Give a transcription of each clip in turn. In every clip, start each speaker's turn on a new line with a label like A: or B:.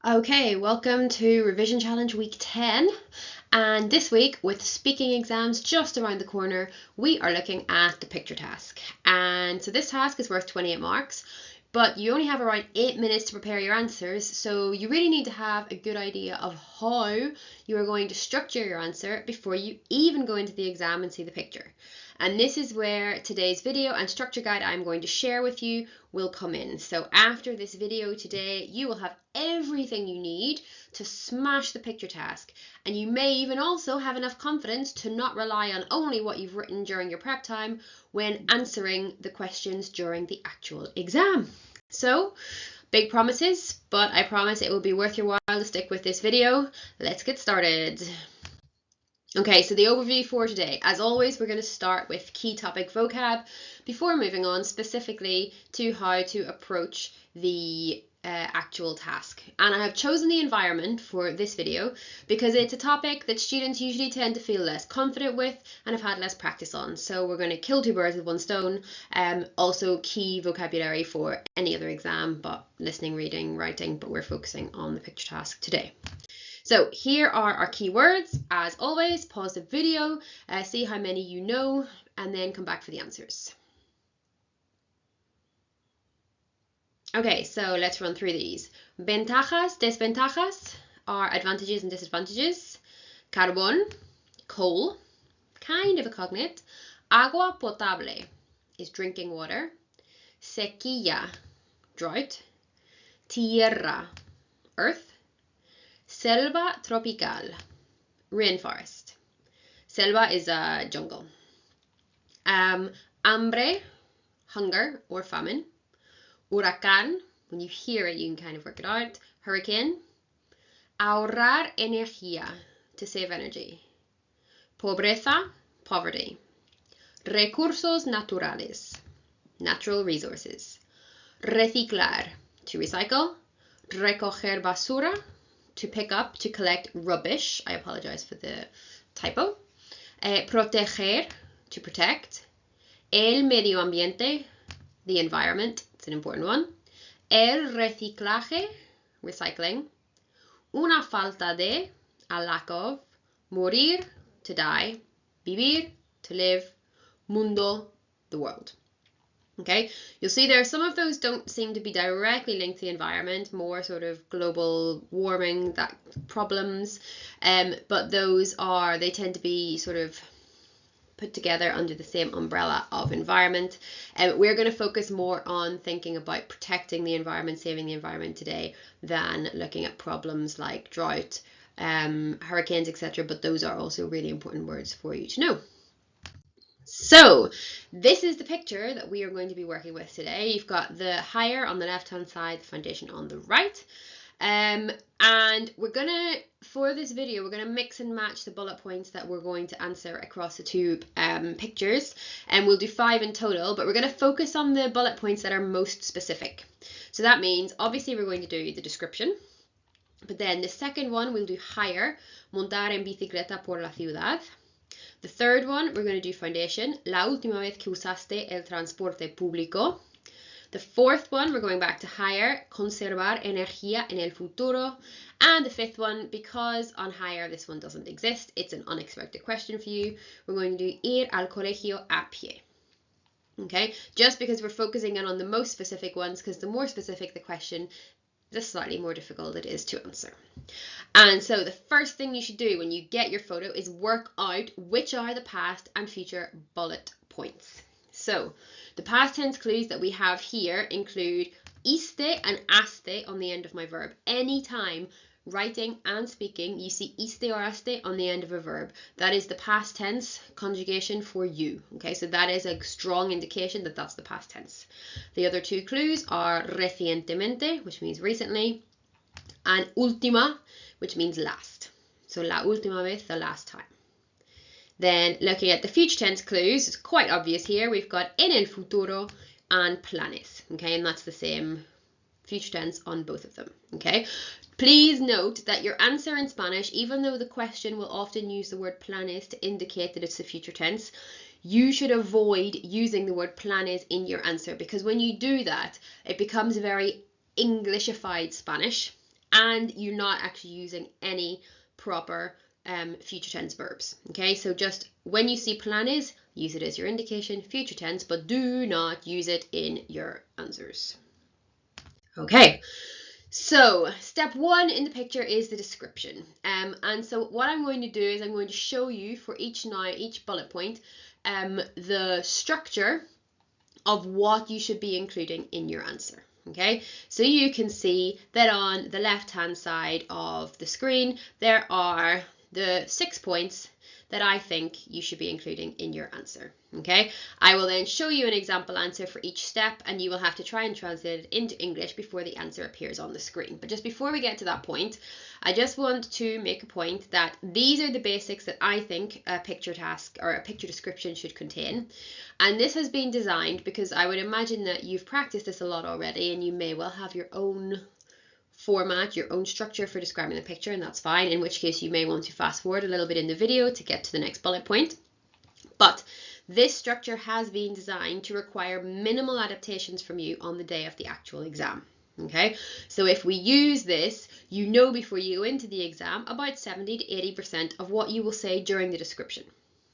A: Okay, welcome to Revision Challenge Week 10. And this week, with speaking exams just around the corner, we are looking at the picture task. And so this task is worth 28 marks, but you only have around 8 minutes to prepare your answers. So you really need to have a good idea of how you are going to structure your answer before you even go into the exam and see the picture. And this is where today's video and structure guide I'm going to share with you will come in. So after this video today, you will have everything you need to smash the picture task. And you may even also have enough confidence to not rely on only what you've written during your prep time when answering the questions during the actual exam. So, big promises, but I promise it will be worth your while to stick with this video. Let's get started. Okay, so the overview for today. As always, we're going to start with key topic vocab before moving on specifically to how to approach the actual task. And I have chosen the environment for this video because it's a topic that students usually tend to feel less confident with and have had less practice on. So we're going to kill two birds with one stone. Also key vocabulary for any other exam, but listening, reading, writing, but we're focusing on the picture task today. So here are our keywords. As always, pause the video, see how many you know, and then come back for the answers. Okay, so let's run through these. Ventajas, desventajas are advantages and disadvantages. Carbón, coal, kind of a cognate. Agua potable is drinking water. Sequía, drought. Tierra, earth. Selva tropical, rainforest. Selva is a jungle. Hambre, hunger or famine. Huracán, when you hear it, you can kind of work it out. Hurricane. Ahorrar energía, to save energy. Pobreza, poverty. Recursos naturales, natural resources. Reciclar, to recycle. Recoger basura, to pick up, to collect rubbish. I apologize for the typo. Proteger, to protect. El medio ambiente, the environment. It's an important one. El reciclaje, recycling. Una falta de, a lack of. Morir, to die. Vivir, to live. Mundo, the world. Okay, you'll see there some of those don't seem to be directly linked to the environment, more sort of global warming, that problems, but they tend to be sort of put together under the same umbrella of environment. We're going to focus more on thinking about protecting the environment, saving the environment today, than looking at problems like drought, hurricanes, etc. But those are also really important words for you to know. So this is the picture that we are going to be working with today. You've got the higher on the left hand side, the foundation on the right. And we're gonna, for this video, we're gonna mix and match the bullet points that we're going to answer across the two pictures, and we'll do 5 in total, but we're gonna focus on the bullet points that are most specific. So that means obviously we're going to do the description, but then the second one we'll do higher, montar en bicicleta por la ciudad. The third one, we're going to do foundation, la última vez que usaste el transporte público. The fourth one, we're going back to higher, conservar energía en el futuro. And the fifth one, because on higher this one doesn't exist, it's an unexpected question for you, we're going to do ir al colegio a pie. Okay, just because we're focusing in on the most specific ones, because the more specific the question, the slightly more difficult it is to answer. And so the first thing you should do when you get your photo is work out which are the past and future bullet points. So the past tense clues that we have here include iste and aste on the end of my verb. Anytime writing and speaking you see iste or aste on the end of a verb, that is the past tense conjugation for you. Okay, so that is a strong indication that that's the past tense. The other two clues are recientemente, which means recently, and última, which means last. So la última vez, the last time. Then looking at the future tense clues, it's quite obvious here. We've got en el futuro and planes. Okay, and that's the same future tense on both of them. Okay, please note that your answer in Spanish, even though the question will often use the word planes to indicate that it's the future tense, you should avoid using the word planes in your answer, because when you do that, it becomes very Englishified Spanish, and you're not actually using any proper future tense verbs. Okay, so just when you see planes, use it as your indication, future tense, but do not use it in your answers. Okay, so step one in the picture is the description. And so what I'm going to do is I'm going to show you for each bullet point the structure of what you should be including in your answer. Okay, so you can see that on the left hand side of the screen there are the 6 points that I think you should be including in your answer. Okay, I will then show you an example answer for each step, and you will have to try and translate it into English before the answer appears on the screen. But just before we get to that point, I just want to make a point that these are the basics that I think a picture task or a picture description should contain. And this has been designed because I would imagine that you've practiced this a lot already, and you may well have your own format, your own structure for describing the picture, and that's fine, in which case you may want to fast forward a little bit in the video to get to the next bullet point. But this structure has been designed to require minimal adaptations from you on the day of the actual exam. Okay, so if we use this, you know before you go into the exam about 70 to 80% of what you will say during the description.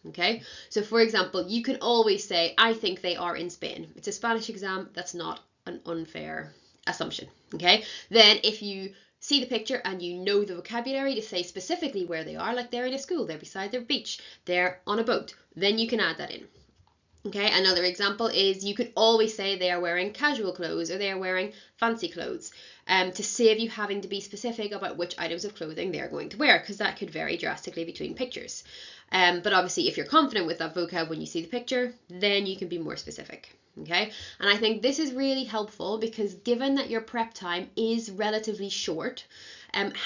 A: Okay, so for example, you can always say, I think they are in Spain. It's a Spanish exam, that's not an unfair assumption. Okay, then if you see the picture and you know the vocabulary to say specifically where they are, like they're in a school, they're beside their beach, they're on a boat, then you can add that in. Okay, another example is you could always say they are wearing casual clothes or they are wearing fancy clothes, to save you having to be specific about which items of clothing they're going to wear, because that could vary drastically between pictures. But obviously if you're confident with that vocab when you see the picture, then you can be more specific. Okay, and I think this is really helpful because given that your prep time is relatively short,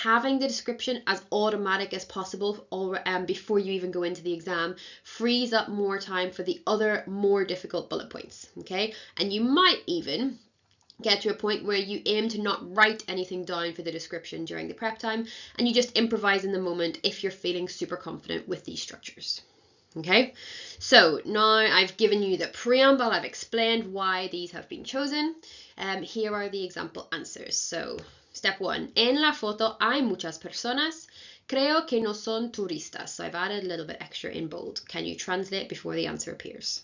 A: having the description as automatic as possible before you even go into the exam frees up more time for the other more difficult bullet points. Okay, and you might even get to a point where you aim to not write anything down for the description during the prep time, and you just improvise in the moment if you're feeling super confident with these structures. Okay, so now I've given you the preamble, I've explained why these have been chosen. Here are the example answers. So step one, en la foto hay muchas personas, creo que no son turistas. So I've added a little bit extra in bold. Can you translate before the answer appears?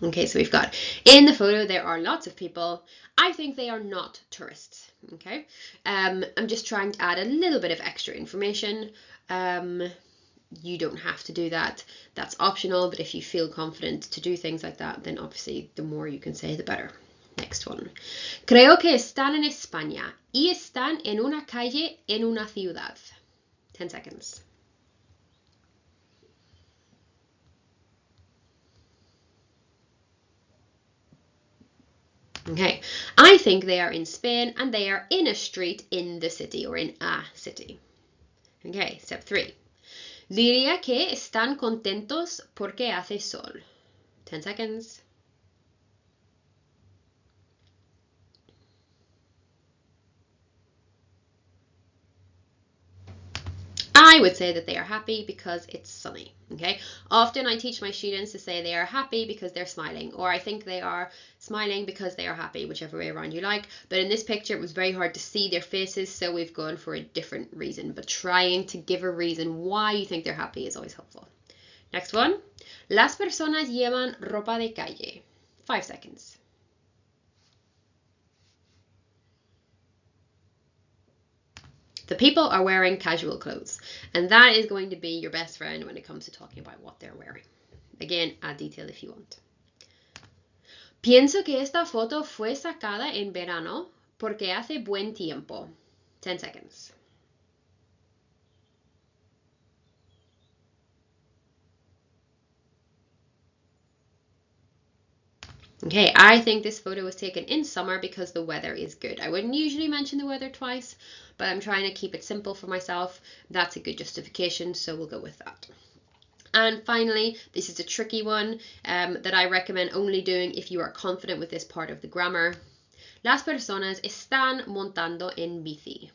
A: Okay, so we've got, in the photo there are lots of people, I think they are not tourists. Okay, I'm just trying to add a little bit of extra information. You don't have to do that, that's optional, but if you feel confident to do things like that, then obviously the more you can say the better. Next one, creo que están en España y están en una calle en una ciudad. 10 seconds. Okay, I think they are in Spain and they are in a street in the city or in a city. Okay, step 3. Diría que están contentos porque hace sol. 10 seconds. I would say that they are happy because it's sunny. Okay, often I teach my students to say they are happy because they're smiling, or I think they are smiling because they are happy, whichever way around you like. But in this picture it was very hard to see their faces, so we've gone for a different reason, but trying to give a reason why you think they're happy is always helpful. Next one, las personas llevan ropa de calle. 5 seconds. The people are wearing casual clothes, and that is going to be your best friend when it comes to talking about what they're wearing. Again, add detail if you want. Pienso que esta foto fue sacada en verano porque hace buen tiempo. 10 seconds. Okay, I think this photo was taken in summer because the weather is good. I wouldn't usually mention the weather twice, but I'm trying to keep it simple for myself. That's a good justification, so we'll go with that. And finally, this is a tricky one that I recommend only doing if you are confident with this part of the grammar. Las personas están montando en bici.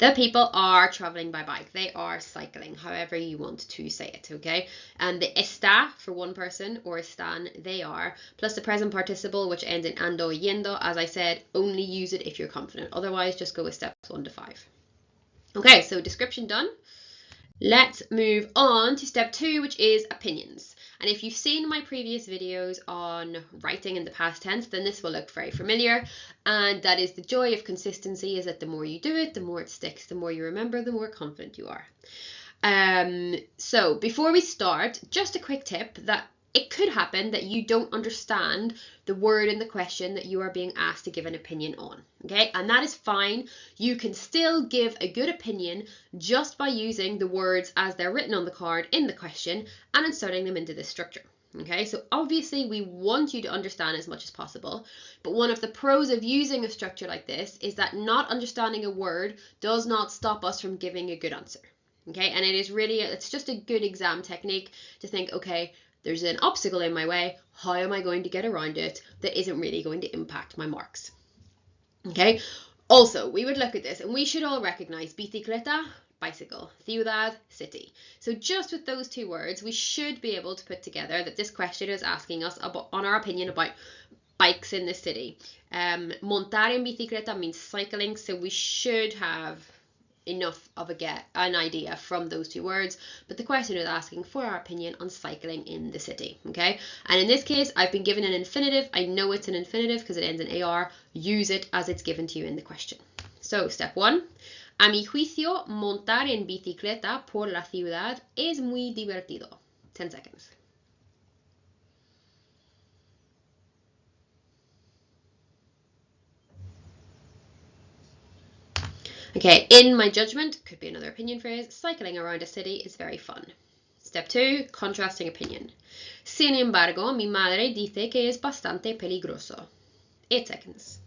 A: The people are traveling by bike. They are cycling, however you want to say it, okay? And the está for one person or están, they are, plus the present participle, which ends in ando, yendo. As I said, only use it if you're confident. Otherwise, just go with steps 1 to 5. Okay, so description done. Let's move on to step 2, which is opinions. And if you've seen my previous videos on writing in the past tense, then this will look very familiar. And that is the joy of consistency, is that the more you do it, the more it sticks, the more you remember, the more confident you are. So before we start, just a quick tip that it could happen that you don't understand the word in the question that you are being asked to give an opinion on, okay? And that is fine. You can still give a good opinion just by using the words as they're written on the card in the question and inserting them into this structure, okay? So obviously we want you to understand as much as possible, but one of the pros of using a structure like this is that not understanding a word does not stop us from giving a good answer, okay? And it's just a good exam technique to think, okay, there's an obstacle in my way. How am I going to get around it that isn't really going to impact my marks? Okay. Also, we would look at this and we should all recognize bicicleta, bicycle, ciudad, city. So just with those 2 words, we should be able to put together that this question is asking us on our opinion about bikes in the city. Montar en bicicleta means cycling, so we should have enough of an idea from those 2 words, but the question is asking for our opinion on cycling in the city, okay? And in this case, I've been given an infinitive. I know it's an infinitive because it ends in AR. Use it as it's given to you in the question. So step 1, a mi juicio, montar en bicicleta por la ciudad es muy divertido. 10 seconds. Okay, in my judgment, could be another opinion phrase, cycling around a city is very fun. Step 2, contrasting opinion. Sin embargo, mi madre dice que es bastante peligroso. 8 seconds.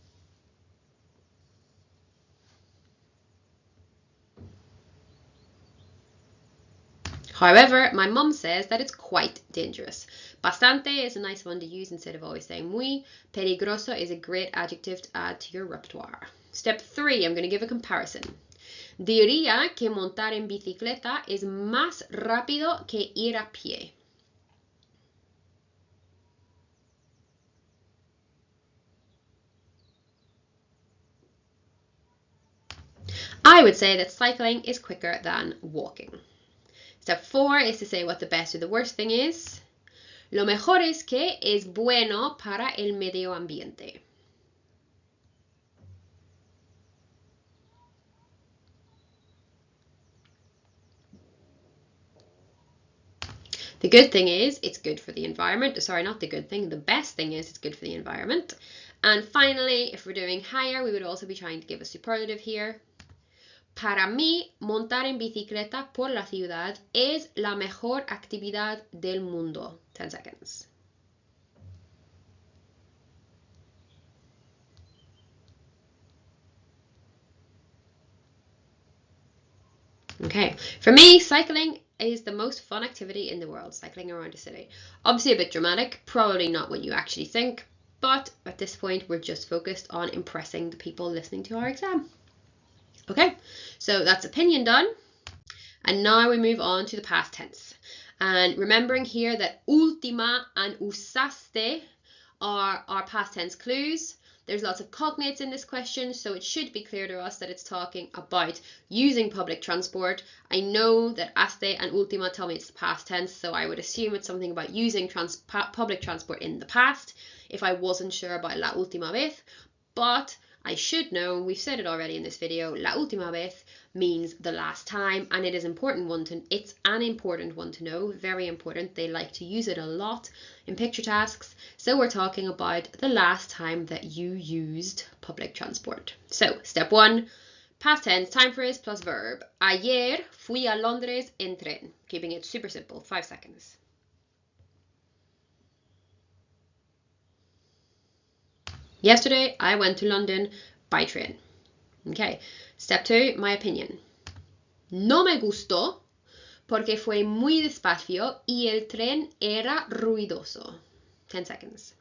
A: However, my mum says that it's quite dangerous. Bastante is a nice one to use instead of always saying muy. Peligroso is a great adjective to add to your repertoire. Step 3, I'm going to give a comparison. Diría que montar en bicicleta es más rápido que ir a pie. I would say that cycling is quicker than walking. Step 4 is to say what the best or the worst thing is. Lo mejor es que es bueno para el medio ambiente. The good thing is it's good for the environment. Sorry, not the good thing. The best thing is it's good for the environment. And finally, if we're doing higher, we would also be trying to give a superlative here. Para mí, montar en bicicleta por la ciudad es la mejor actividad del mundo. 10 seconds. Okay, for me, cycling is the most fun activity in the world, cycling around a city. Obviously a bit dramatic, probably not what you actually think, but at this point we're just focused on impressing the people listening to our exam. Okay, so that's opinion done. And now we move on to the past tense. And remembering here that última and usaste are our past tense clues. There's lots of cognates in this question, so it should be clear to us that it's talking about using public transport. I know that aste and última tell me it's the past tense, so I would assume it's something about using public transport in the past if I wasn't sure about la última vez, but I should know, we've said it already in this video, la última vez means the last time, and it's an important one to know, very important. They like to use it a lot in picture tasks. So we're talking about the last time that you used public transport. So step 1, past tense, time phrase plus verb. Ayer fui a Londres en tren. Keeping it super simple, 5 seconds. Yesterday, I went to London by train. Okay, step 2, my opinion. No me gustó porque fue muy despacio y el tren era ruidoso. 10 seconds.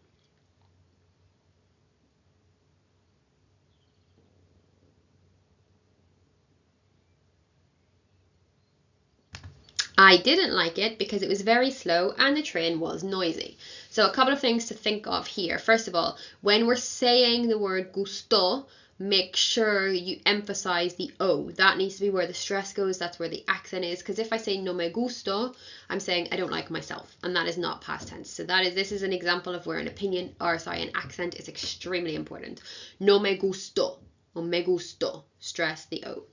A: I didn't like it because it was very slow and the train was noisy. So a couple of things to think of here. First of all, when we're saying the word gustó, make sure you emphasize the O. That needs to be where the stress goes. That's where the accent is. Because if I say no me gusto, I'm saying I don't like myself, and that is not past tense. So this is an example of where an an accent is extremely important. No me gusto or me gusto. Stress the O.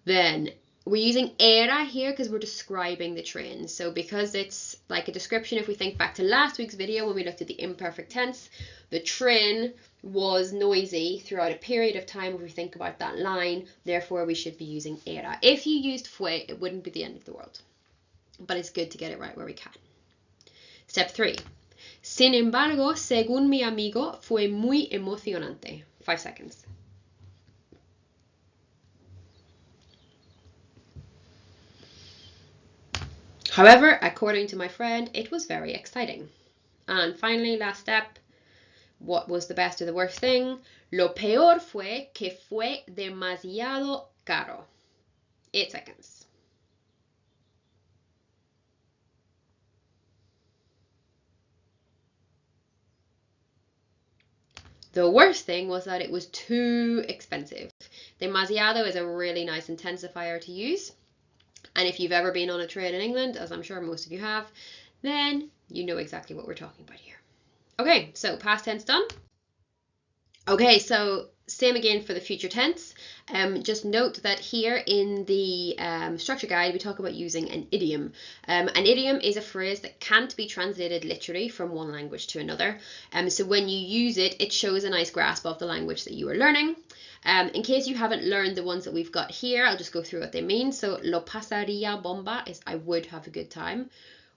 A: Then we're using era here because we're describing the train. So because it's like a description, if we think back to last week's video when we looked at the imperfect tense, the train was noisy throughout a period of time. If we think about that line, therefore we should be using era. If you used fue, it wouldn't be the end of the world. But it's good to get it right where we can. Step 3. Sin embargo, según mi amigo, fue muy emocionante. 5 seconds. However, according to my friend, it was very exciting. And finally, last step, what was the best or the worst thing? Lo peor fue que fue demasiado caro. 8 seconds. The worst thing was that it was too expensive. Demasiado is a really nice intensifier to use. And if you've ever been on a train in England, as I'm sure most of you have, then you know exactly what we're talking about here. Okay, so past tense done. Okay, so same again for the future tense. Just note that here in the structure guide, we talk about using an idiom. An idiom is a phrase that can't be translated literally from one language to another. So when you use it, it shows a nice grasp of the language that you are learning. In case you haven't learned the ones that we've got here, I'll just go through what they mean. So lo pasaría bomba is I would have a good time.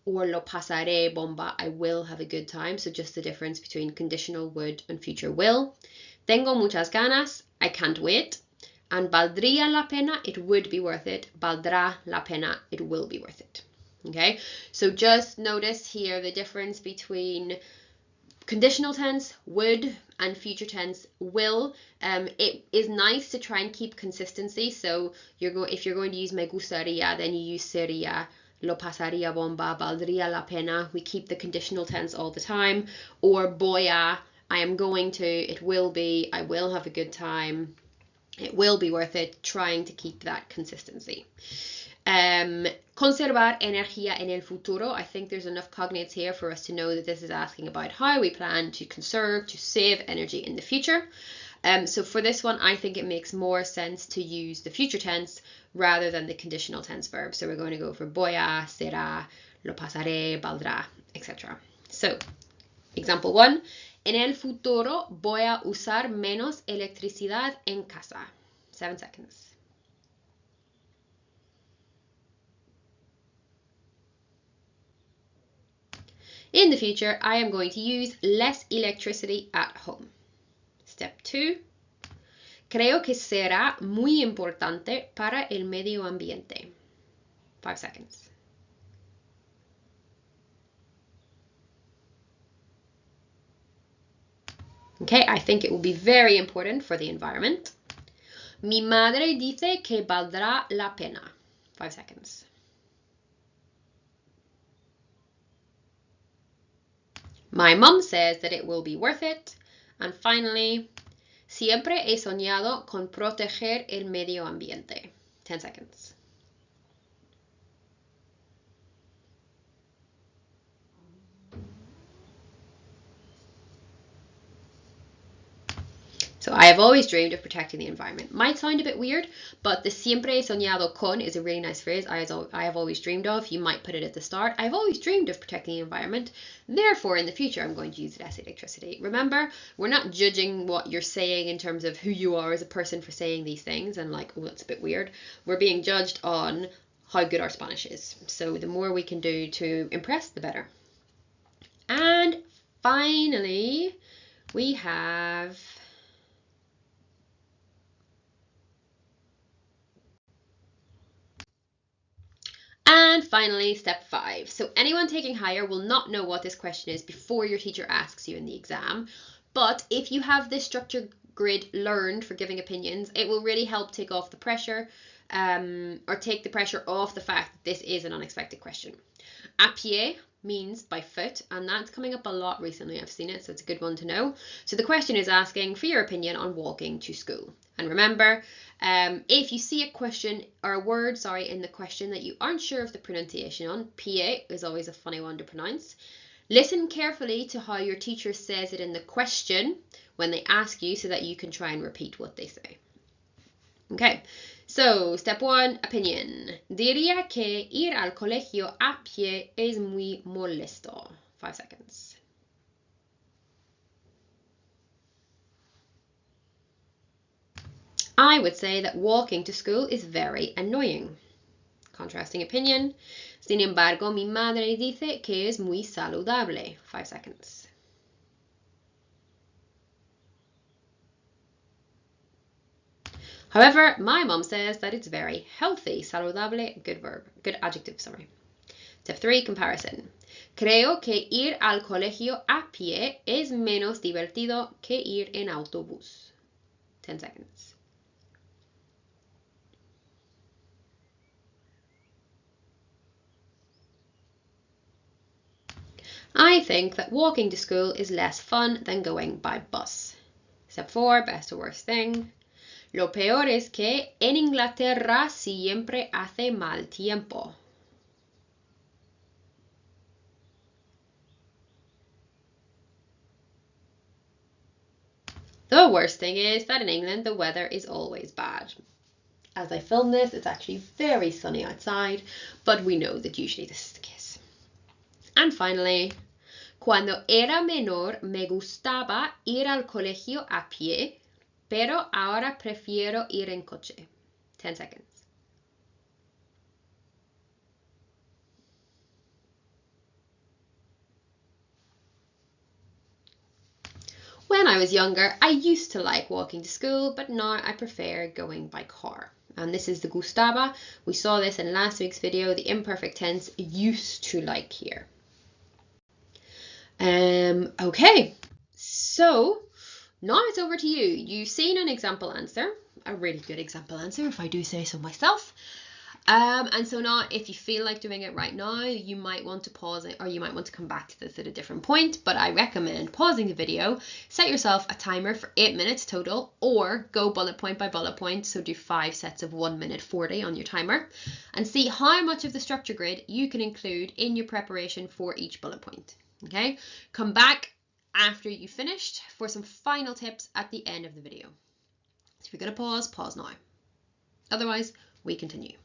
A: Or lo pasaré bomba, I will have a good time. So just the difference between conditional would and future will. Tengo muchas ganas, I can't wait. And valdría la pena, it would be worth it. Valdrá la pena, it will be worth it. Okay, so just notice here the difference between conditional tense, would, and future tense, will. It is nice to try and keep consistency. So if you're going to use me gustaría, then you use sería. Lo pasaría bomba, valdría la pena. We keep the conditional tense all the time. Or voy a, I am going to, it will be, I will have a good time. It will be worth it, trying to keep that consistency. Conservar energía en el futuro. I think there's enough cognates here for us to know that this is asking about how we plan to conserve, to save energy in the future. So for this one, I think it makes more sense to use the future tense rather than the conditional tense verb. So we're going to go for voy a, será, lo pasaré, valdrá, etc. So, example 1. En el futuro voy a usar menos electricidad en casa. 7 seconds. In the future, I am going to use less electricity at home. Step 2. Creo que será muy importante para el medio ambiente. 5 seconds. Okay, I think it will be very important for the environment. Mi madre dice que valdrá la pena. 5 seconds. My mum says that it will be worth it. And finally, siempre he soñado con proteger el medio ambiente. 10 seconds. So I have always dreamed of protecting the environment. Might sound a bit weird, but the siempre he soñado con is a really nice phrase I have always dreamed of. You might put it at the start. I've always dreamed of protecting the environment. Therefore, in the future, I'm going to use less electricity. Remember, we're not judging what you're saying in terms of who you are as a person for saying these things and like, oh, that's a bit weird. We're being judged on how good our Spanish is. So the more we can do to impress, the better. And finally, we have... And finally, step 5. So anyone taking higher will not know what this question is before your teacher asks you in the exam. But if you have this structure grid learned for giving opinions, it will really help take off the pressure or take the pressure off the fact that this is an unexpected question. À pied means by foot, and that's coming up a lot recently. I've seen it, so it's a good one to know. So the question is asking for your opinion on walking to school. And remember, if you see a question or a word, in the question that you aren't sure of the pronunciation on, pied is always a funny one to pronounce. Listen carefully to how your teacher says it in the question when they ask you, so that you can try and repeat what they say. Okay, so step 1, opinion. Diría que ir al colegio a pie es muy molesto. 5 seconds. I would say that walking to school is very annoying. Contrasting opinion. Sin embargo, mi madre dice que es muy saludable. 5 seconds. However, my mom says that it's very healthy. Saludable, good verb, good adjective, sorry. Step 3, comparison. Creo que ir al colegio a pie es menos divertido que ir en autobús. 10 seconds. I think that walking to school is less fun than going by bus. Step 4, best or worst thing. Lo peor es que en Inglaterra siempre hace mal tiempo. The worst thing is that in England the weather is always bad. As I film this, it's actually very sunny outside, but we know that usually this is the case. And finally, cuando era menor me gustaba ir al colegio a pie, pero ahora prefiero ir en coche. 10 seconds. When I was younger, I used to like walking to school, but now I prefer going by car. And this is the gustaba. We saw this in last week's video, the imperfect tense, used to like here. Okay, so now it's over to you. You've seen an example answer, a really good example answer, if I do say so myself. And so now, if you feel like doing it right now, you might want to pause it, or you might want to come back to this at a different point, but I recommend pausing the video, set yourself a timer for 8 minutes total, or go bullet point by bullet point, so do 5 sets of 1 minute 40 on your timer, and see how much of the structure grid you can include in your preparation for each bullet point. Okay, come back after you finished for some final tips at the end of the video. So if you're going to pause now. Otherwise, we continue.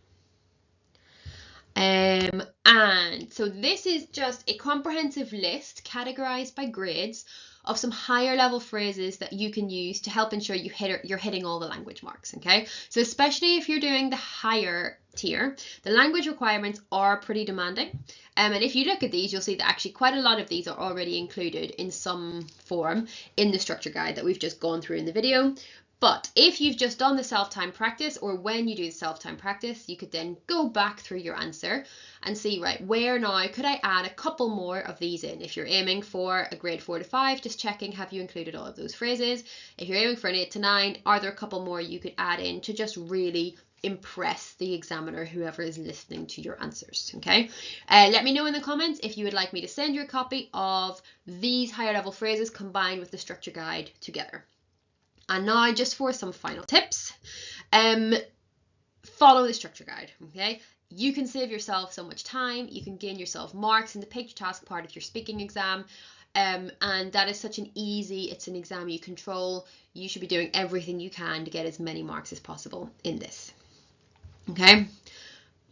A: And so this is just a comprehensive list categorized by grades of some higher level phrases that you can use to help ensure you're hitting all the language marks, okay? So especially if you're doing the higher tier, the language requirements are pretty demanding. And if you look at these, you'll see that actually quite a lot of these are already included in some form in the structure guide that we've just gone through in the video. But if you've just done the self-time practice, or when you do the self-time practice, you could then go back through your answer and see, right, where now could I add a couple more of these in? If you're aiming for a grade 4 to 5, just checking, have you included all of those phrases? If you're aiming for an 8 to 9, are there a couple more you could add in to just really impress the examiner, whoever is listening to your answers, okay? Let me know in the comments if you would like me to send you a copy of these higher level phrases combined with the structure guide together. And now just for some final tips, follow the structure guide, okay? You can save yourself so much time, you can gain yourself marks in the picture task part of your speaking exam, and that is such an easy, it's an exam you control. You should be doing everything you can to get as many marks as possible in this, okay?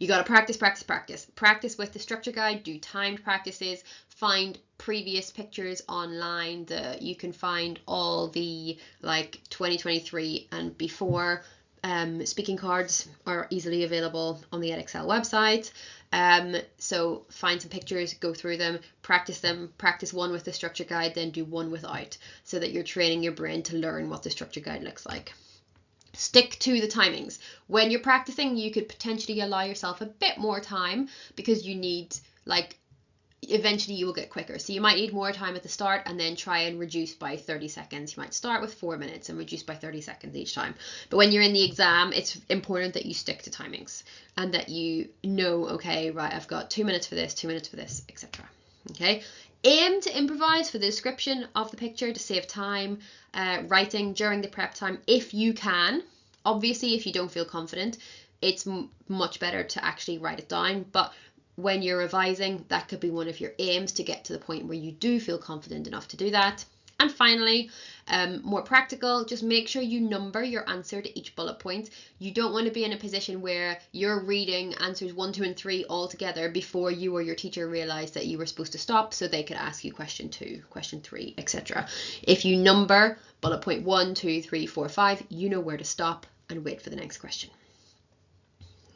A: You got to practice with the structure guide, do timed practices, find previous pictures online. You can find all the like 2023 and before speaking cards are easily available on the Edexcel website. So find some pictures, go through them, practice one with the structure guide, then do one without, so that you're training your brain to learn what the structure guide looks like. Stick to the timings. When you're practicing, you could potentially allow yourself a bit more time because you need, like, eventually you will get quicker. So you might need more time at the start and then try and reduce by 30 seconds. You might start with 4 minutes and reduce by 30 seconds each time. But when you're in the exam, it's important that you stick to timings and that you know, okay, right, I've got 2 minutes for this, 2 minutes for this, etc. Okay. Aim to improvise for the description of the picture to save time writing during the prep time if you can. Obviously, if you don't feel confident, it's much better to actually write it down. But when you're revising, that could be one of your aims to get to the point where you do feel confident enough to do that. And finally, more practical, just make sure you number your answer to each bullet point. You don't want to be in a position where you're reading answers 1, 2, and 3 all together before you or your teacher realize that you were supposed to stop so they could ask you question 2, question 3, etc. If you number bullet point 1, 2, 3, 4, 5, you know where to stop and wait for the next question.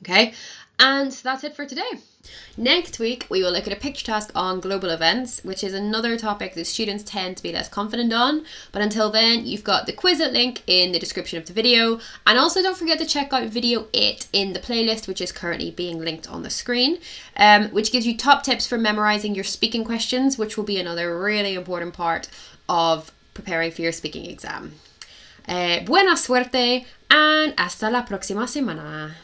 A: Okay, and that's it for today. Next week, we will look at a picture task on global events, which is another topic that students tend to be less confident on. But until then, you've got the Quizlet link in the description of the video. And also don't forget to check out video 8 in the playlist, which is currently being linked on the screen, which gives you top tips for memorizing your speaking questions, which will be another really important part of preparing for your speaking exam. Buena suerte and hasta la próxima semana.